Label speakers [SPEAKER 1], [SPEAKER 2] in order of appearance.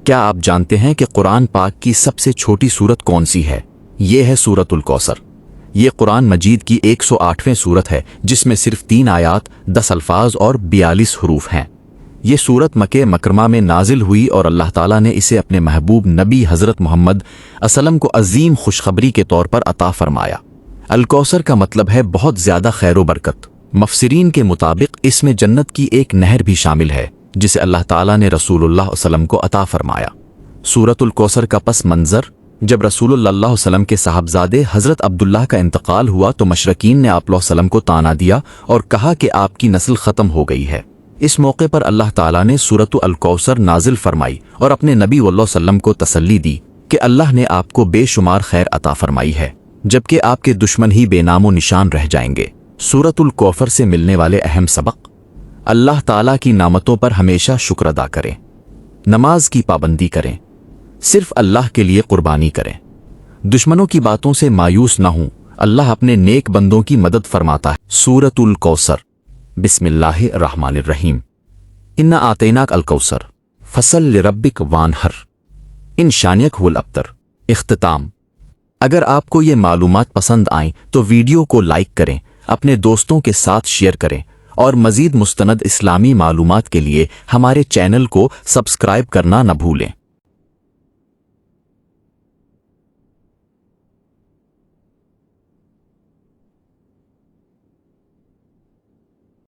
[SPEAKER 1] کیا آپ جانتے ہیں کہ قرآن پاک کی سب سے چھوٹی سورت کون سی ہے؟ یہ ہے سورۃ الکوثر۔ یہ قرآن مجید کی 108ویں سورت ہے، جس میں صرف 3 آیات، 10 الفاظ اور 42 حروف ہیں۔ یہ سورت مکہ مکرمہ میں نازل ہوئی اور اللہ تعالیٰ نے اسے اپنے محبوب نبی حضرت محمد وسلم کو عظیم خوشخبری کے طور پر عطا فرمایا۔ الکوثر کا مطلب ہے بہت زیادہ خیر و برکت۔ مفسرین کے مطابق اس میں جنت کی ایک نہر بھی شامل ہے، جسے اللہ تعالیٰ نے رسول اللہ علیہ وسلم کو عطا فرمایا۔ سورۃ الکوثر کا پس منظر: جب رسول اللہ علیہ وسلم کے صاحبزادے حضرت عبداللہ کا انتقال ہوا تو مشرکین نے آپ علیہ وسلم کو طعنہ دیا اور کہا کہ آپ کی نسل ختم ہو گئی ہے۔ اس موقع پر اللہ تعالیٰ نے سورۃ الکوثر نازل فرمائی اور اپنے نبی صلی اللہ علیہ وسلم کو تسلی دی کہ اللہ نے آپ کو بے شمار خیر عطا فرمائی ہے، جبکہ آپ کے دشمن ہی بے نام و نشان رہ جائیں گے۔ سورۃ الکوثر سے ملنے والے اہم سبق: اللہ تعالیٰ کی نعمتوں پر ہمیشہ شکر ادا کریں، نماز کی پابندی کریں، صرف اللہ کے لیے قربانی کریں، دشمنوں کی باتوں سے مایوس نہ ہوں، اللہ اپنے نیک بندوں کی مدد فرماتا ہے۔ سورۃ الکوثر۔ بسم اللہ الرحمن الرحیم۔ انا آتیناک الکوثر فصل لربک وانحر ان شانیک والابتر۔ اختتام: اگر آپ کو یہ معلومات پسند آئیں تو ویڈیو کو لائک کریں، اپنے دوستوں کے ساتھ شیئر کریں اور مزید مستند اسلامی معلومات کے لیے ہمارے چینل کو سبسکرائب کرنا نہ بھولیں۔